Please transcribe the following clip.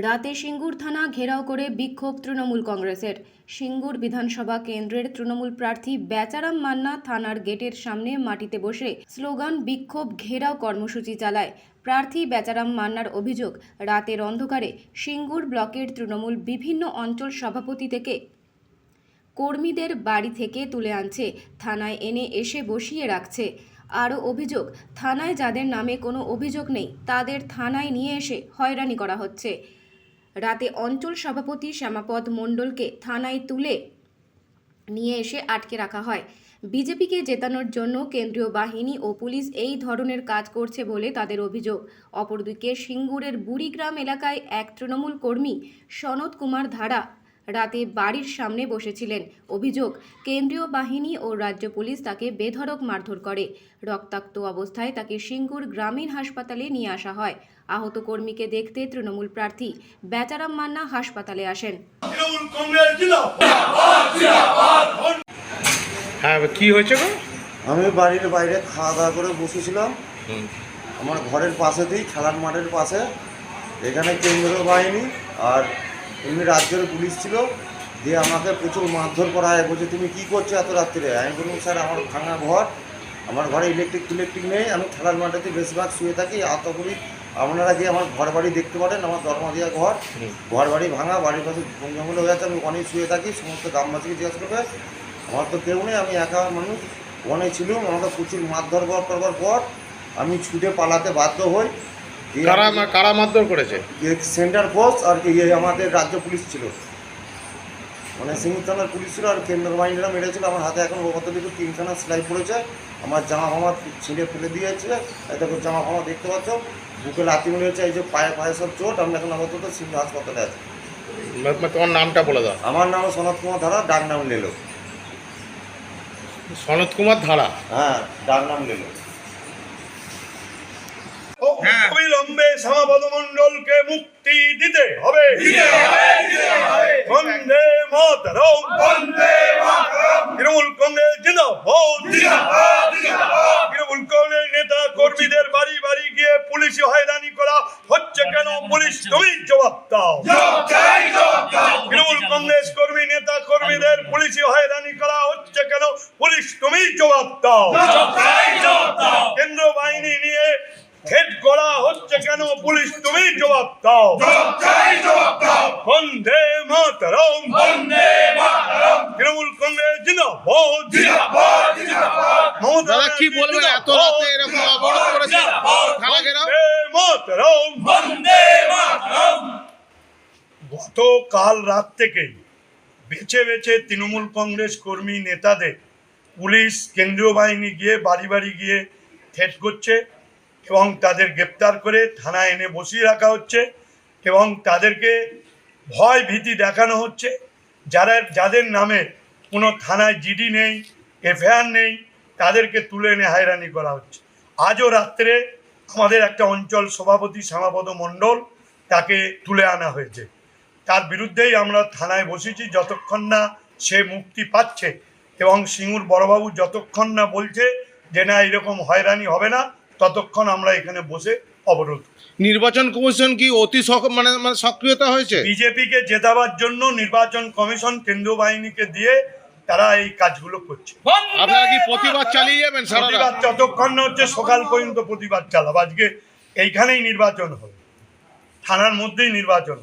রাতে সিঙ্গুর থানা ঘেরাও করে বিক্ষোভ তৃণমূল কংগ্রেসের। সিঙ্গুর বিধানসভা কেন্দ্রের তৃণমূল প্রার্থী বেচারাম মান্না থানার গেটের সামনে মাটিতে বসে স্লোগান বিক্ষোভ ঘেরাও কর্মসূচি চালায়। প্রার্থী বেচারাম মান্নার অভিযোগ, রাতের অন্ধকারে সিঙ্গুর ব্লকের তৃণমূল বিভিন্ন অঞ্চল সভাপতি থেকে কর্মীদের বাড়ি থেকে তুলে আনছে, থানায় এনে এসে বসিয়ে রাখছে। আরও অভিযোগ, থানায় যাদের নামে কোনো অভিযোগ নেই তাদের থানায় নিয়ে এসে হয়রানি করা হচ্ছে। রাতে অঞ্চল সভাপতি শ্যামাপদ মণ্ডলকে থানায় তুলে নিয়ে এসে আটকে রাখা হয়। বিজেপিকে জেতানোর জন্য কেন্দ্রীয় বাহিনী ও পুলিশ এই ধরনের কাজ করছে বলে তাদের অভিযোগ। অপরদিকে সিঙ্গুরের বুড়িগ্রাম এলাকায় এক তৃণমূল কর্মী সনত কুমার ধারা রাতে বাড়ির সামনে বসেছিলেন। অভিযোগ, কেন্দ্রীয় বাহিনী ও রাজ্য পুলিশ তাকে বেধড়ক মারধর করে। রক্তাক্ত অবস্থায় তাকে সিঙ্গুর গ্রামীণ হাসপাতালে নিয়ে আসা হয়। আহত কর্মীকে দেখতে তৃণমূল প্রার্থী বেচারাম মান্না হাসপাতালে আসেন। হ্যাঁ, কি হয়েছে গো? আমি বাড়ির বাইরে খাওয়া দাওয়া করে বসেছিলাম। আমার ঘরের পাশেতেই খেলার মাঠের পাশে এখানে কেন্দ্রীয় বাহিনী আর এমনি রাজ্যের পুলিশ ছিল। দিয়ে আমাকে প্রচুর মারধর করা হয়, বলছে তুমি কী করছো এত রাত্রিরে। আমি বললাম স্যার আমার ভাঙা ঘর, আমার ঘরে ইলেকট্রিক নেই, আমি খেলার মাঠেতে বেশিরভাগ শুয়ে থাকি। আত করি আপনারা গিয়ে আমার ঘর বাড়ি দেখতে পারেন, আমার দরমা দেওয়া ঘর বাড়ি ভাঙা, বাড়ির পাশে জঙ্গল হয়ে যাচ্ছে। আমি অনেক শুয়ে থাকি, সমস্ত গ্রামবাসীকে জিজ্ঞাসা করবে, আমার তো কেউ নেই, আমি একা মানুষ। ওখানে ছিলাম, আমাকে প্রচুর মারধর করবার পর আমি ছুটে পালাতে বাধ্য হই। কারা মারধর করেছে? সেন্টার ফোর্স আর কি আমাদের রাজ্য পুলিশ ছিল, মানে সিঙ্গুর থানার পুলিশ ছিল আর কেন্দ্র বাহিনীরা মেরেছিল। আমার হাতে এখন কতটুকু 3খানা সেলাই পড়েছে, আমার জামা ফামা ছিঁড়ে ফেলে দিয়েছে। দেখো জামা ফামা দেখতে পাচ্ছ, বুকে লাথি মেরেছে, এই যে পায়ে সব চোট। আমি এখন আপাতত সিঙ্গুর হাসপাতালে আছি। তোমার নামটা বলে দাও। আমার নাম সনত কুমার ধারা, ডাক নাম লেলো। সনত কুমার ধারা? হ্যাঁ, ডাক নাম লেলো। অবিলম্বে শ্যামাপদ মণ্ডলকে মুক্তি দিতে হবে। বন্দে মাতরম, তৃণমূল কংগ্রেস জিন্দাবাদ। তৃণমূল কংগ্রেস নেতা কর্মীদের বাড়ি বাড়ি গিয়ে পুলিশি হয়রানি করা হচ্ছে কেন? পুলিশ তুমি জবাব দাও। তৃণমূল কংগ্রেস কর্মী নেতা কর্মীদের পুলিশি হয়রানি করা হচ্ছে কেন? পুলিশ তুমি জবাব দাও। কেন্দ্র বাহিনী নিয়ে হেড করা হচ্ছে কেন? পুলিশ তুমি জবাব দাও। বন্দে মাতরম, তৃণমূল কংগ্রেস জিন্দাবাদ। দাদা কি বলবেন, এত রাতে এরকম অবরোধ করেছে থানা ঘেরাও? গতকাল রাত থেকে বেছে বেছে তৃণমূল কংগ্রেস কর্মী নেতাদের পুলিশ কেন্দ্রীয় বাহিনী গিয়ে বাড়ি বাড়ি গিয়ে থেট করছে এবং তাদের গ্রেপ্তার করে থানায় এনে বসিয়ে রাখা হচ্ছে এবং তাদেরকে ভয় ভীতি দেখানো হচ্ছে। যাদের নামে কোনো থানায় জিডি নেই, এফআইআর নেই, তাদেরকে তুলে এনে হয়রানি করা হচ্ছে। আজও রাত্রে আমাদের একটা অঞ্চল সভাপতি শ্যামাপদ মণ্ডল, তাকে তুলে আনা হয়েছে। তার বিরুদ্ধেই আমরা থানায় বসেছি যতক্ষণ না সে মুক্তি পাচ্ছে এবং সিঙ্গুর বড়বাবু যতক্ষণ না বলছে যে না এরকম হয়রানি হবে না, ততক্ষণ আমরা এখানে বসে অবরোধ। নির্বাচন কমিশন কি অতি মানে সক্রিয়তা হয়েছে? বিজেপিকে জেতাবার জন্য নির্বাচন কমিশন কেন্দ্রীয় বাহিনীকে দিয়ে তারা এই কাজগুলো করছে। আপনারা কি প্রতিবাদ চালিয়ে যাবেন? প্রতিবাদ যতক্ষণ না হচ্ছে সকাল পর্যন্ত প্রতিবাদ চালাব। আজকে এইখানেই নির্বাচন হবে, থানার মধ্যেই নির্বাচন হবে।